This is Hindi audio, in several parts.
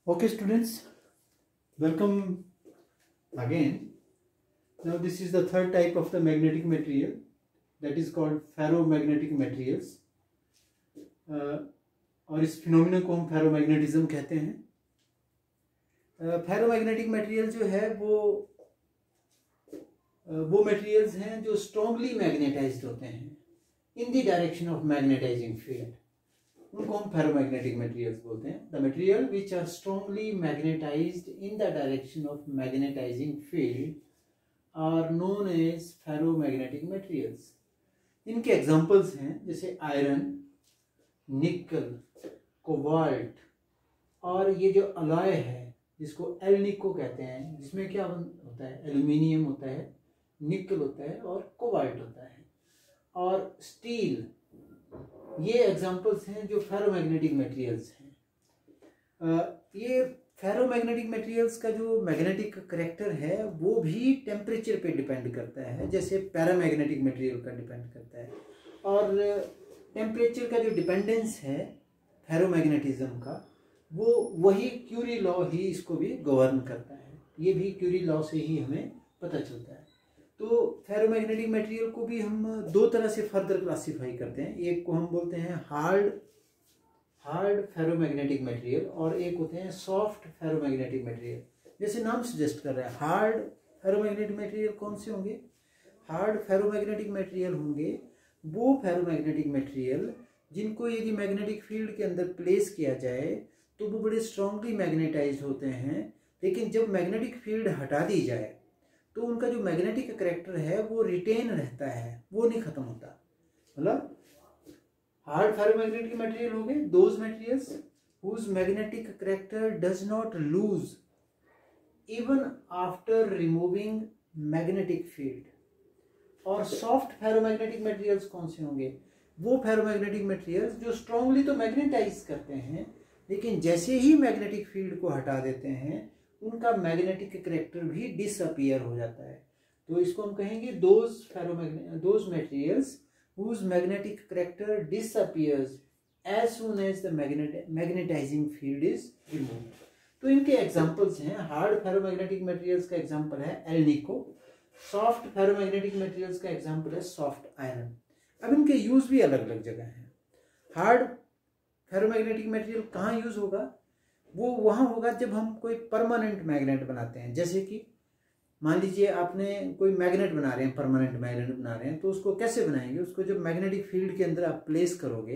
Okay, students, welcome again. Now, this is the third type of the magnetic material, that is called ferromagnetic materials. और इस फिनोमिना को हम फेरोमैग्नेटिज्म कहते हैं। फेरोमैग्नेटिक मटेरियल जो है वो मटेरियल्स हैं जो स्ट्रांगली मैग्नेटाइज्ड होते हैं in the direction of magnetising field, उनको हम फेरोमैग्नेटिक मटेरियल्स बोलते हैं। The material which are strongly magnetised in the direction of magnetising field are known as ferromagnetic materials. इनके एग्जांपल्स हैं जैसे आयरन, निकल, कोबाल्ट, और ये जो अलॉय है जिसको एल्निको कहते हैं, जिसमें क्या होता है, एल्यूमिनियम होता है, निकल होता है और कोबाल्ट होता है, और स्टील, ये एग्जांपल्स हैं जो फेरोमैग्नेटिक मटेरियल्स हैं। ये फेरोमैग्नेटिक मटेरियल्स का जो मैग्नेटिक करेक्टर है वो भी टेम्परेचर पे डिपेंड करता है, जैसे पैरामैग्नेटिक मटेरियल का डिपेंड करता है। और टेम्परेचर का जो डिपेंडेंस है फेरोमैग्नेटिज्म का, वो वही क्यूरी लॉ ही इसको भी गवर्न करता है। ये भी क्यूरी लॉ से ही हमें पता चलता है। तो फेरोमैग्नेटिक मटेरियल को भी हम दो तरह से फर्दर क्लासीफाई करते हैं। एक को हम बोलते हैं हार्ड फेरोमैग्नेटिक मटेरियल और एक होते हैं सॉफ्ट फेरोमैग्नेटिक मटेरियल। जैसे नाम सजेस्ट कर रहा है, हार्ड फेरोमैग्नेटिक मटेरियल कौन से होंगे? हार्ड फेरोमैग्नेटिक मटेरियल होंगे वो फेरोमैग्नेटिक मटेरियल जिनको यदि मैग्नेटिक फील्ड के अंदर प्लेस किया जाए तो वो बड़े स्ट्रांगली मैग्नेटाइज होते हैं, लेकिन जब मैग्नेटिक फील्ड हटा दी जाए तो उनका जो मैग्नेटिक करेक्टर है वो रिटेन रहता है, वो नहीं खत्म होता। मतलब हार्ड फेरोमैग्नेटिक मटेरियल हो गए those materials whose magnetic character does not lose even after removing magnetic field. और सॉफ्ट फेरोमैग्नेटिक मटेरियल्स कौन से होंगे? वो फेरोमैग्नेटिक मटेरियल्स जो स्ट्रांगली तो मैग्नेटाइज करते हैं, लेकिन जैसे ही मैग्नेटिक फील्ड को हटा देते हैं उनका मैग्नेटिक करेक्टर भी डिसअपीयर हो जाता है। तो इसको हम कहेंगे those materials whose magnetic character disappears as soon as the magnetizing field is removed। तो इनके एग्जांपल्स हैं, हार्ड फेरोमैग्नेटिक मटेरियल्स का एग्जांपल है एल्निको, सॉफ्ट फेरोमैग्नेटिक मटेरियल्स का एग्जांपल है सॉफ्ट आयरन। अब इनके यूज भी अलग अलग जगह हैं। हार्ड फेरोमैग्नेटिक मटेरियल कहाँ यूज होगा? वो वहाँ होगा जब हम कोई परमानेंट मैग्नेट बनाते हैं। जैसे कि मान लीजिए आपने कोई मैग्नेट बना रहे हैं, परमानेंट मैग्नेट बना रहे हैं, तो उसको कैसे बनाएंगे? उसको जब मैग्नेटिक फील्ड के अंदर आप प्लेस करोगे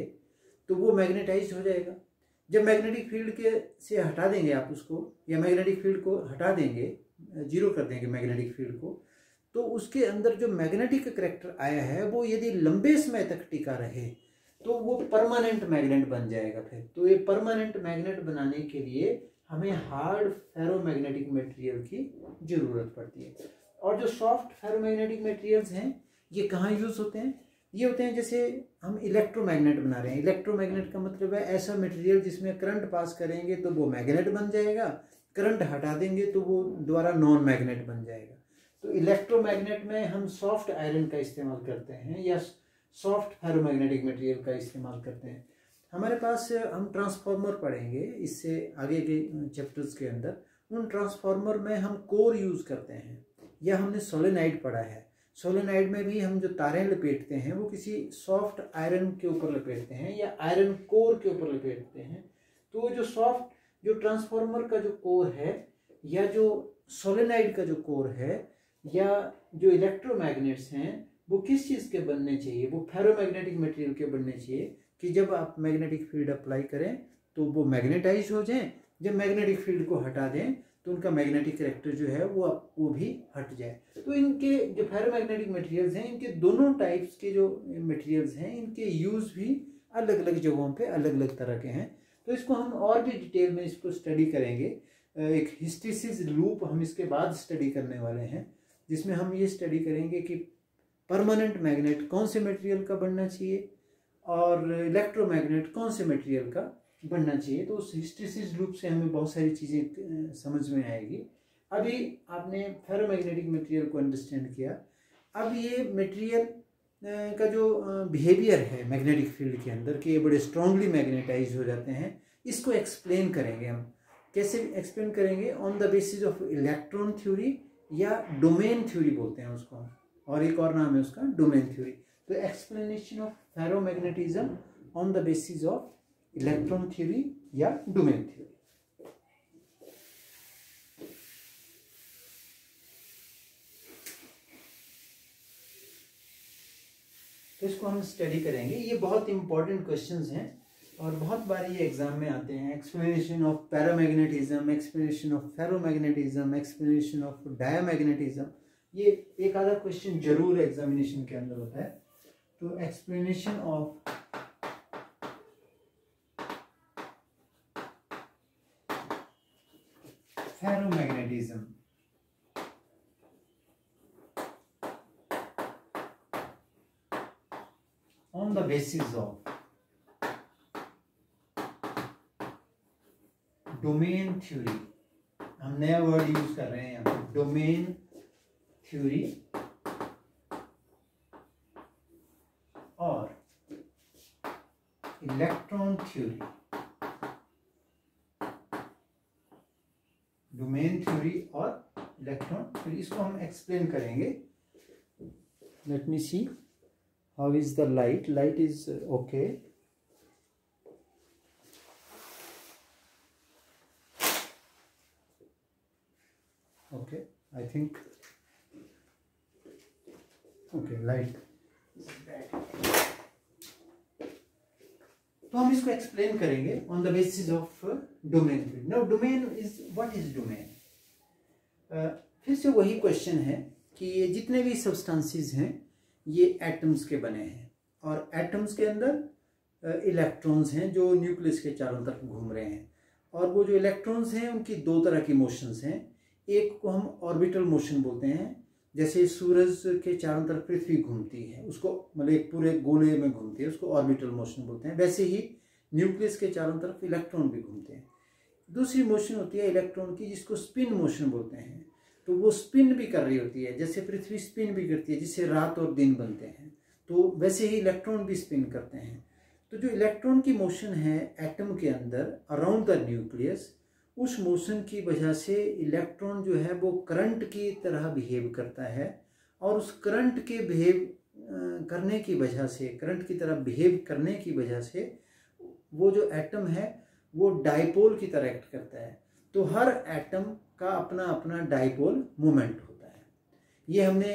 तो वो मैग्नेटाइज हो जाएगा। जब मैग्नेटिक फील्ड के से हटा देंगे आप उसको, या मैग्नेटिक फील्ड को हटा देंगे, जीरो कर देंगे मैग्नेटिक फील्ड को, तो उसके अंदर जो मैग्नेटिक करेक्टर आया है वो यदि लंबे समय तक टिका रहे तो वो परमानेंट मैग्नेट बन जाएगा। फिर तो ये परमानेंट मैग्नेट बनाने के लिए हमें हार्ड फेरोमैग्नेटिक मटेरियल की जरूरत पड़ती है। और जो सॉफ्ट फेरोमैग्नेटिक मटेरियल्स हैं ये कहाँ यूज होते हैं? ये होते हैं जैसे हम इलेक्ट्रोमैग्नेट बना रहे हैं। इलेक्ट्रोमैग्नेट का मतलब है ऐसा मटेरियल जिसमें करंट पास करेंगे तो वो मैग्नेट बन जाएगा, करंट हटा देंगे तो वो दोबारा नॉन मैग्नेट बन जाएगा। तो इलेक्ट्रोमैग्नेट में हम सॉफ्ट आयरन का इस्तेमाल करते हैं या सॉफ्ट फेरोमैग्नेटिक मटेरियल का इस्तेमाल करते हैं। हमारे पास हम ट्रांसफार्मर पढ़ेंगे इससे आगे के चैप्टर्स के अंदर। उन ट्रांसफार्मर में हम कोर यूज़ करते हैं, या हमने सोलेनाइड पढ़ा है। सोलेनाइड में भी हम जो तारें लपेटते हैं वो किसी सॉफ्ट आयरन के ऊपर लपेटते हैं या आयरन कोर के ऊपर लपेटते हैं। तो जो ट्रांसफार्मर का जो कोर है या जो सोलेनाइड का जो कोर है या जो इलेक्ट्रोमैग्नेट्स हैं वो किस चीज़ के बनने चाहिए? वो फेरोमैग्नेटिक मटेरियल के बनने चाहिए कि जब आप मैग्नेटिक फील्ड अप्लाई करें तो वो मैग्नेटाइज हो जाएं, जब मैग्नेटिक फील्ड को हटा दें तो उनका मैग्नेटिक करेक्टर जो है वो भी हट जाए। तो इनके जो फेरोमैग्नेटिक मटेरियल्स हैं, इनके दोनों टाइप्स के जो मटेरियल्स हैं इनके यूज़ भी अलग अलग जगहों पे अलग अलग तरह के हैं। तो इसको हम और भी डिटेल में इसको स्टडी करेंगे। एक हिस्टैरिसीस लूप हम इसके बाद स्टडी करने वाले हैं, जिसमें हम ये स्टडी करेंगे कि परमानेंट मैग्नेट कौन से मटेरियल का बनना चाहिए और इलेक्ट्रोमैग्नेट कौन से मटेरियल का बनना चाहिए। तो उस हिस्टैरिसीस लूप से हमें बहुत सारी चीज़ें समझ में आएगी। अभी आपने फेरोमैग्नेटिक मटेरियल को अंडरस्टैंड किया। अब ये मटेरियल का जो बिहेवियर है मैग्नेटिक फील्ड के अंदर कि ये बड़े स्ट्रांगली मैग्नेटाइज हो जाते हैं, इसको एक्सप्लेन करेंगे हम। कैसे एक्सप्लेन करेंगे? On the basis of electron theory या डोमेन थ्योरी बोलते हैं उसको, और एक और नाम है उसका डोमेन थ्योरी। तो explanation of ferromagnetism on the basis of electron theory या डोमेन थ्योरी। तो इसको हम स्टडी करेंगे। ये बहुत इंपॉर्टेंट क्वेश्चंस हैं और बहुत बार ये एग्जाम में आते हैं। Explanation of paramagnetism, explanation of ferromagnetism, explanation of diamagnetism, ये एक आधा क्वेश्चन जरूर एग्जामिनेशन के अंदर होता है। तो explanation of ferromagnetism, on the basis of domain theory, हम नया वर्ड यूज कर रहे हैं यहाँ पे, डोमेन थ्योरी और इलेक्ट्रॉन थ्योरी। डोमेन थ्योरी और इलेक्ट्रॉन थ्योरी, इसको हम एक्सप्लेन करेंगे। Let me see how is the light is okay। okay I think okay light is bad। तो हम इसको एक्सप्लेन करेंगे on the basis of domain theory. Now domain is what is domain? फिर से वही क्वेश्चन है कि ये जितने भी सब्सटेंसेस हैं ये एटम्स के बने हैं, और एटम्स के अंदर इलेक्ट्रॉन्स हैं जो न्यूक्लियस के चारों तरफ घूम रहे हैं। और वो जो इलेक्ट्रॉन्स हैं उनकी दो तरह की मोशंस हैं। एक को हम ऑर्बिटल मोशन बोलते हैं, जैसे सूरज के चारों तरफ पृथ्वी घूमती है, उसको मतलब एक पूरे गोले में घूमती है, उसको ऑर्बिटल मोशन बोलते हैं। वैसे ही न्यूक्लियस के चारों तरफ इलेक्ट्रॉन भी घूमते हैं। दूसरी मोशन होती है इलेक्ट्रॉन की, जिसको स्पिन मोशन बोलते हैं। तो वो स्पिन भी कर रही होती है, जैसे पृथ्वी स्पिन भी करती है, जिससे रात और दिन बनते हैं। तो वैसे ही इलेक्ट्रॉन भी स्पिन करते हैं। तो जो इलेक्ट्रॉन की मोशन है एटम के अंदर अराउंड द न्यूक्लियस, उस मोशन की वजह से इलेक्ट्रॉन जो है वो करंट की तरह बिहेव करता है, और उस करंट के करने की वजह से, करंट की तरह बिहेव करने की वजह से वो जो एटम है वो डाइपोल की तरह एक्ट करता है। तो हर एटम का अपना अपना डाइपोल मोमेंट होता है। ये हमने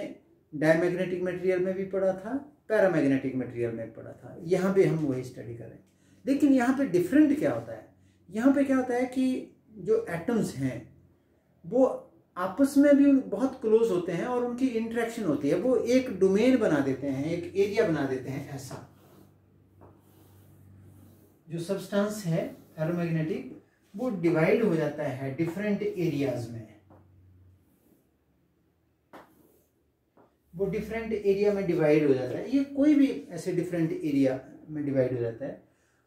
डायमैग्नेटिक मटेरियल में भी पढ़ा था, पैरामैग्नेटिक मटेरियल में पढ़ा था। यहाँ पे हम वही स्टडी कर रहे हैं। लेकिन यहाँ पे डिफरेंट क्या होता है? यहाँ पे क्या होता है कि जो एटम्स हैं वो आपस में भी बहुत क्लोज होते हैं और उनकी इंटरेक्शन होती है। वो एक डोमेन बना देते हैं, एक एरिया बना देते हैं। ऐसा जो सब्सटेंस है फेरोमैग्नेटिक, वो डिवाइड हो जाता है डिफरेंट एरियाज में। वो डिफरेंट एरिया में डिवाइड हो जाता है। ये कोई भी ऐसे डिफरेंट एरिया में डिवाइड हो जाता है।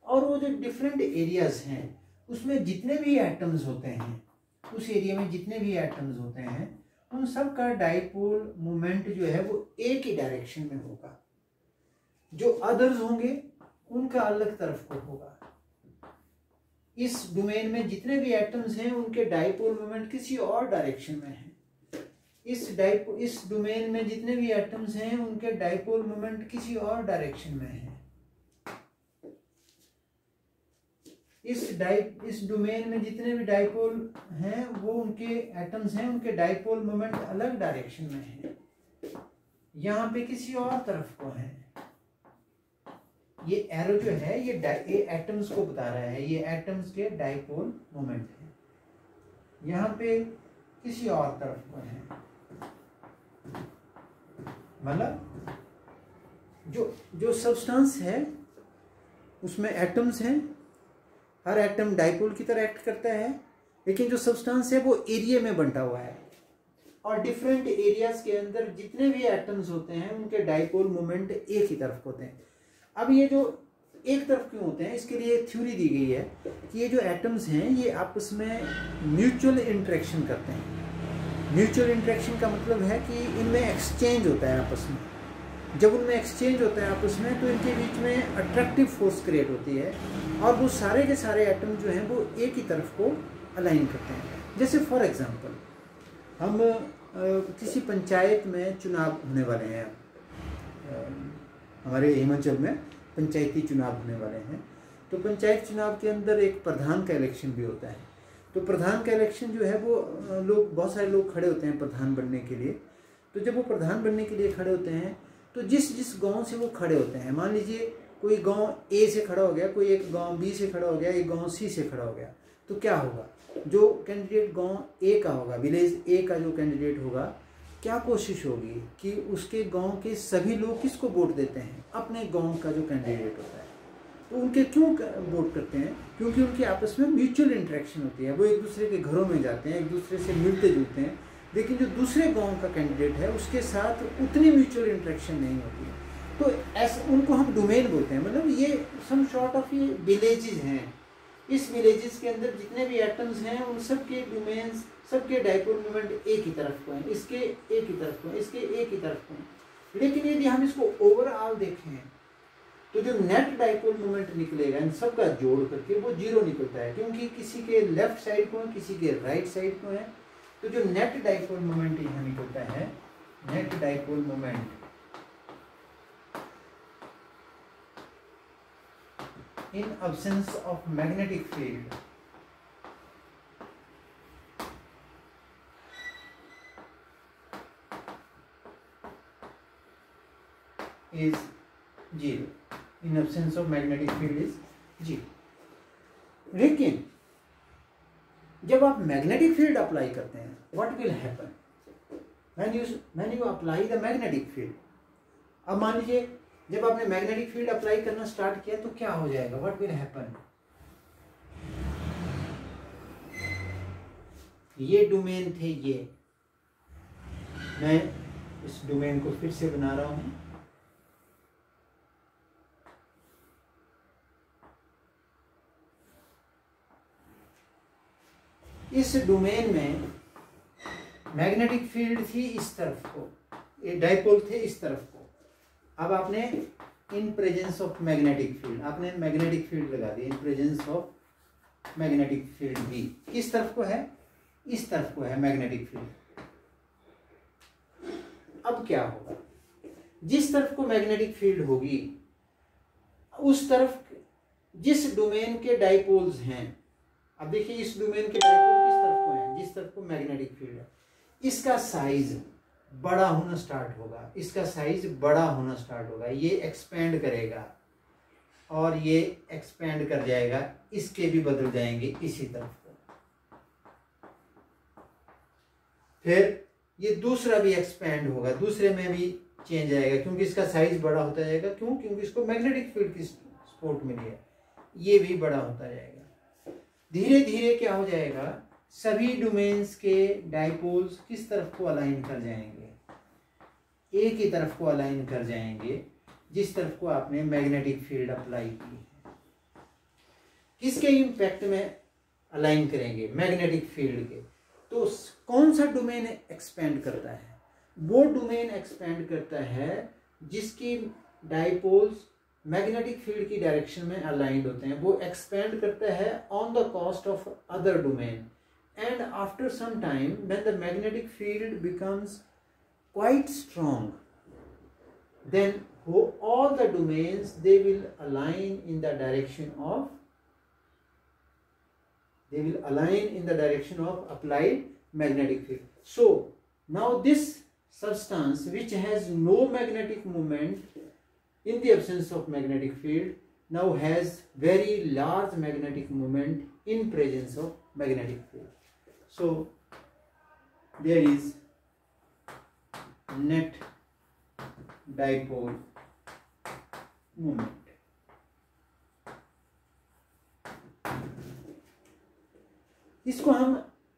और वो जो डिफरेंट एरियाज हैं उसमें जितने भी एटम्स होते हैं, उस एरिया में जितने भी एटम्स होते हैं, उन सब का डाइपोल मोमेंट जो है वो एक ही डायरेक्शन में होगा। जो अदर्स होंगे उनका अलग तरफ को होगा। इस डोमेन में जितने भी एटम्स हैं उनके डाइपोल मोमेंट किसी और डायरेक्शन में है। इस डोमेन में जितने भी एटम्स हैं उनके डाइपोल मोमेंट किसी और डायरेक्शन में है। इस डोमेन में जितने भी डाइपोल हैं वो उनके एटम्स हैं, उनके डाइपोल मोमेंट अलग डायरेक्शन में है। यहाँ पे किसी और तरफ को है। ये एरो जो है ये एटम्स को बता रहा है, ये एटम्स के डाइपोल मोमेंट है। यहाँ पे किसी और तरफ को है। मतलब जो सब्सटेंस है उसमें एटम्स हैं, हर एटम डाइपोल की तरह एक्ट करता है, लेकिन जो सब्सटेंस है वो एरिया में बंटा हुआ है। और डिफरेंट एरियाज के अंदर जितने भी एटम्स होते हैं उनके डाइपोल मोमेंट एक ही तरफ होते हैं। अब ये जो एक तरफ क्यों होते हैं, इसके लिए थ्योरी दी गई है कि ये जो एटम्स हैं ये आपस में म्यूचुअल इंटरेक्शन करते हैं। म्यूचुअल इंटरेक्शन का मतलब है कि इनमें एक्सचेंज होता है आपस में। जब उनमें एक्सचेंज होता है आपस में तो इनके बीच में अट्रैक्टिव फोर्स क्रिएट होती है, और वो सारे के सारे एटम जो हैं वो एक ही तरफ को अलाइन करते हैं। जैसे फॉर एग्जांपल हम किसी पंचायत में चुनाव होने वाले हैं, हमारे हिमाचल में पंचायती चुनाव होने वाले हैं, तो पंचायत चुनाव के अंदर एक प्रधान का इलेक्शन भी होता है। तो प्रधान का इलेक्शन जो है वो लोग, बहुत सारे लोग खड़े होते हैं प्रधान बनने के लिए। तो जब वो प्रधान बनने के लिए खड़े होते हैं तो जिस जिस गांव से वो खड़े होते हैं, मान लीजिए कोई गांव ए से खड़ा हो गया, कोई एक गांव बी से खड़ा हो गया, एक गांव सी से खड़ा हो गया, तो क्या होगा, जो कैंडिडेट गांव ए का होगा, विलेज ए का जो कैंडिडेट होगा, क्या कोशिश होगी कि उसके गांव के सभी लोग किसको वोट देते हैं, अपने गांव का जो कैंडिडेट होता है। तो उनके क्यों वोट करते हैं, क्योंकि उनकी आपस में म्यूचुअल इंटरेक्शन होती है, वो एक दूसरे के घरों में जाते हैं, एक दूसरे से मिलते जुलते हैं। लेकिन जो दूसरे गांव का कैंडिडेट है उसके साथ उतनी म्यूचुअल इंटरेक्शन नहीं होती है। तो ऐसे उनको हम डोमेन बोलते हैं, मतलब ये सम सॉर्ट ऑफ ये विलेजेस हैं। इस विलेजेस के अंदर जितने भी एटम्स हैं उन सब के डोमेन्स, सबके डाइपोल मोमेंट एक ही तरफ को हैं, इसके एक ही तरफ को हैं, इसके एक ही तरफ को हैं। लेकिन यदि हम इसको ओवरऑल देखें तो जो नेट डाइपोल मोमेंट निकलेगा इन सब का जोड़ करके वो 0 निकलता है, क्योंकि किसी के लेफ्ट साइड को है, किसी के राइट साइड को है। तो जो नेट डाइपोल मोमेंट यहाँ निकलता है, net dipole moment in absence of magnetic field is 0. In absence of magnetic field is 0. लेकिन जब आप मैग्नेटिक फील्ड अप्लाई करते हैं, what will happen when you apply the magnetic field? अब मान लीजिए जब आपने मैग्नेटिक फील्ड अप्लाई करना स्टार्ट किया तो क्या हो जाएगा, व्हाट विल हैपन, ये डोमेन थे, ये मैं इस डोमेन को फिर से बना रहा हूं। इस डोमेन में मैग्नेटिक फील्ड थी इस तरफ को, ये डाइपोल थे इस तरफ को। अब आपने in presence of magnetic field, आपने मैग्नेटिक फील्ड लगा दी, in presence of magnetic field भी किस तरफ को है, इस तरफ को है मैग्नेटिक फील्ड। अब क्या होगा, जिस तरफ को मैग्नेटिक फील्ड होगी उस तरफ जिस डोमेन के डाइपोल्स हैं, अब देखिए इस डोमेन के डाइपोल किस तरफ को हैं, जिस तरफ को मैग्नेटिक फील्ड है, इसका साइज बड़ा होना स्टार्ट होगा, इसका साइज बड़ा होना स्टार्ट होगा, ये एक्सपेंड करेगा और ये एक्सपेंड कर जाएगा, इसके भी बदल जाएंगे इसी तरफ को। फिर ये दूसरा भी एक्सपेंड होगा, दूसरे में भी चेंज आएगा, क्योंकि इसका साइज बड़ा होता जाएगा। क्यों, क्योंकि इसको मैग्नेटिक फील्ड की सपोर्ट मिली है, ये भी बड़ा होता जाएगा। धीरे धीरे क्या हो जाएगा, सभी डोमेन्स के डाइपोल्स किस तरफ को अलाइन कर जाएंगे, एक ही तरफ को अलाइन कर जाएंगे, जिस तरफ को आपने मैग्नेटिक फील्ड अप्लाई की है। किसके इम्पैक्ट में अलाइन करेंगे, मैग्नेटिक फील्ड के। तो कौन सा डोमेन एक्सपेंड करता है, वो डोमेन एक्सपेंड करता है जिसकी डाइपोल्स मैग्नेटिक फील्ड की डायरेक्शन में अलाइंड होते हैं, वो एक्सपेंड करता है on the cost of other domain. And after some time, when the magnetic field becomes quite strong, then all the domains, they will align in the direction of applied magnetic field. So now this substance which has no magnetic moment in the absence of magnetic field now has very large magnetic moment in presence of magnetic field. So there is net dipole moment. इसको हम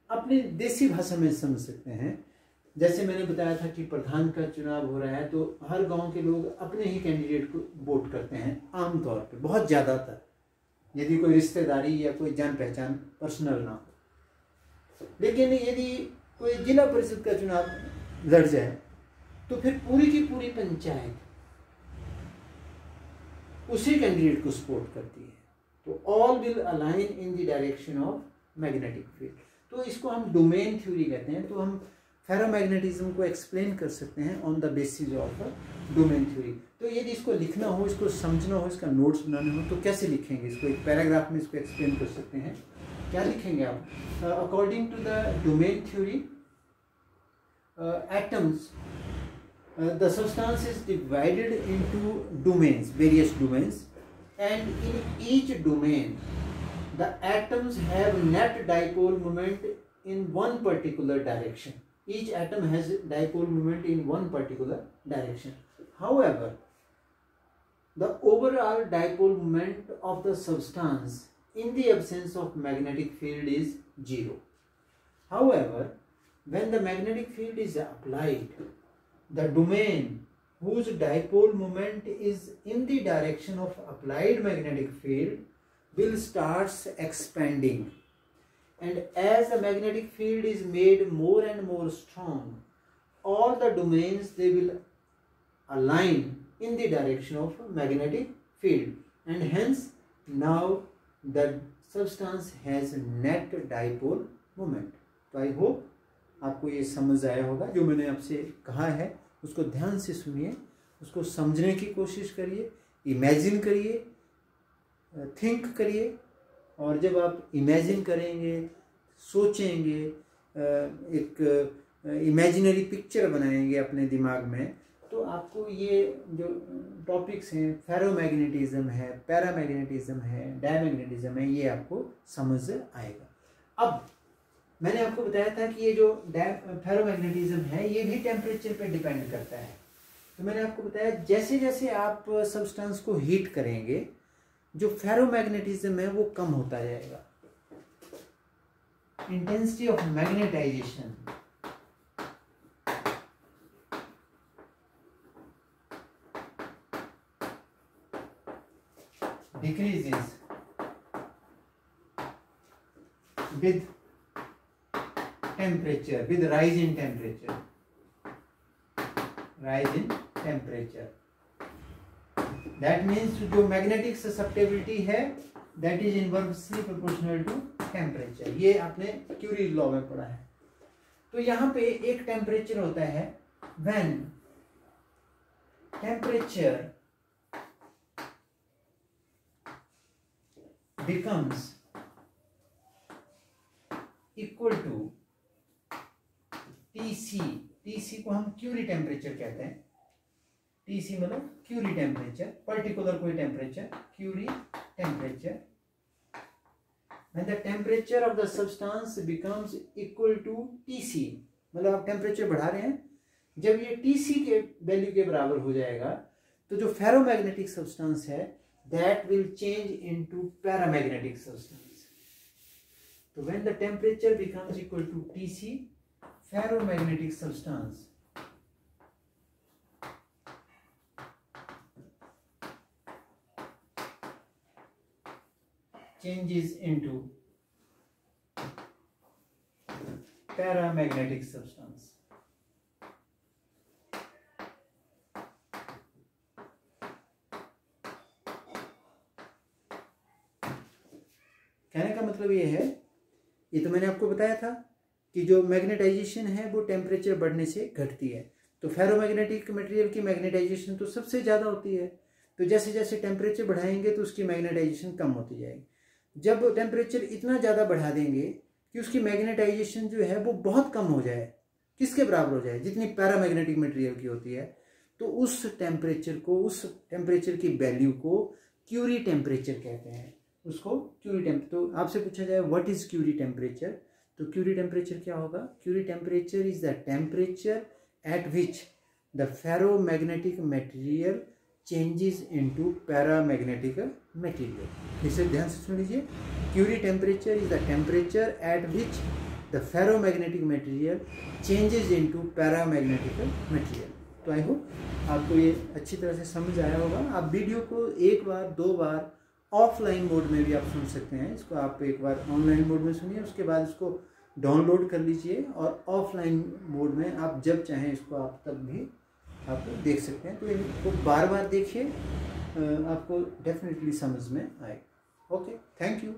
अपनी देसी भाषा में समझ सकते हैं। जैसे मैंने बताया था कि प्रधान का चुनाव हो रहा है तो हर गांव के लोग अपने ही कैंडिडेट को वोट करते हैं आमतौर पे, बहुत ज़्यादातर, यदि कोई रिश्तेदारी या कोई जान पहचान पर्सनल ना हो। लेकिन यदि कोई जिला परिषद का चुनाव लड़ जाए तो फिर पूरी की पूरी पंचायत उसी कैंडिडेट को सपोर्ट करती है। तो all will align in the direction of magnetic field. तो इसको हम डोमेन थ्योरी कहते हैं। तो हम फेरोमैग्नेटिज्म को एक्सप्लेन कर सकते हैं on the basis of domain theory. तो यदि इसको लिखना हो, इसको समझना हो, इसका नोट्स बनाने हो तो कैसे लिखेंगे इसको? एक पैराग्राफ में इसको एक्सप्लेन कर सकते हैं। क्या लिखेंगे आप? According to the domain theory, atoms, the substance is divided into domains, various domains, and in each domain the atoms have net dipole moment in one particular direction. Each atom has dipole moment in one particular direction. However, the overall dipole moment of the substance in the absence of magnetic field is 0. However, when the magnetic field is applied, the domain whose dipole moment is in the direction of applied magnetic field will starts expanding, and as the magnetic field is made more and more strong, all the domains they will align in the direction of magnetic field, and hence now the substance has net dipole moment. तो आई होप आपको ये समझ आया होगा। जो मैंने आपसे कहा है उसको ध्यान से सुनिए, उसको समझने की कोशिश करिए, इमेजिन करिए, थिंक करिए। और जब आप इमेजिन करेंगे, सोचेंगे, एक इमेजिनरी पिक्चर बनाएंगे अपने दिमाग में, तो आपको ये जो टॉपिक्स हैं, फेरोमैग्नेटिज्म है, पैरामैग्नेटिज्म है, डायमैग्नेटिज्म है, ये आपको समझ आएगा। अब मैंने आपको बताया था कि ये जो फेरोमैग्नेटिज्म है ये भी टेम्परेचर पे डिपेंड करता है। तो मैंने आपको बताया जैसे जैसे आप सब्सटेंस को हीट करेंगे जो फेरोमैग्नेटिज्म है वो कम होता जाएगा। Intensity of magnetization decreases with temperature, with rise in temperature, rise in temperature. That means जो magnetic susceptibility है that is inversely proportional to temperature. ये आपने क्यूरी लॉ में पढ़ा है। तो यहाँ पे एक टेम्परेचर होता है when temperature becomes equal to TC, TC को हम क्यूरी टेम्परेचर कहते हैं। TC मतलब क्यूरी टेम्परेचर, पर्टिकुलर कोई temperature, Curie temperature. When the temperature of the substance becomes equal to TC, मतलब आप टेम्परेचर बढ़ा रहे हैं, जब ये TC के वैल्यू के बराबर हो जाएगा तो जो फेरोमैग्नेटिक सब्सटेंस है that will change into paramagnetic substance. So when the temperature becomes equal to TC, ferromagnetic substance changes into paramagnetic substance. कहने का मतलब ये है, ये तो मैंने आपको बताया था कि जो मैग्नेटाइजेशन है वो टेम्परेचर बढ़ने से घटती है। तो फेरोमैग्नेटिक मटेरियल की मैग्नेटाइजेशन तो सबसे ज़्यादा होती है। तो जैसे जैसे टेम्परेचर बढ़ाएंगे तो उसकी मैग्नेटाइजेशन कम होती जाएगी। जब टेम्परेचर इतना ज़्यादा बढ़ा देंगे कि उसकी मैग्नेटाइजेशन जो है वो बहुत कम हो जाए, किसके बराबर हो जाए, जितनी पैरामैग्नेटिक मटेरियल की होती है, तो उस टेम्परेचर को, उस टेम्परेचर की वैल्यू को क्यूरी टेम्परेचर कहते हैं। उसको क्यूरी टेम्प तो आपसे पूछा जाए व्हाट इज क्यूरी टेम्परेचर, तो क्यूरी टेम्परेचर क्या होगा? Curie temperature is the temperature at which the ferromagnetic material changes into paramagnetic material. इसे ध्यान से सुन लीजिए, Curie temperature is the temperature at which the ferromagnetic material changes into paramagnetic material. तो आई होप आपको ये अच्छी तरह से समझ आया होगा। आप वीडियो को एक बार, दो बार ऑफलाइन मोड में भी आप सुन सकते हैं। इसको आप एक बार ऑनलाइन मोड में सुनिए, उसके बाद इसको डाउनलोड कर लीजिए और ऑफलाइन मोड में आप जब चाहें इसको आप तब भी आप देख सकते हैं। तो इनको बार बार देखिए, आपको डेफिनेटली समझ में आएगा। Okay, thank you.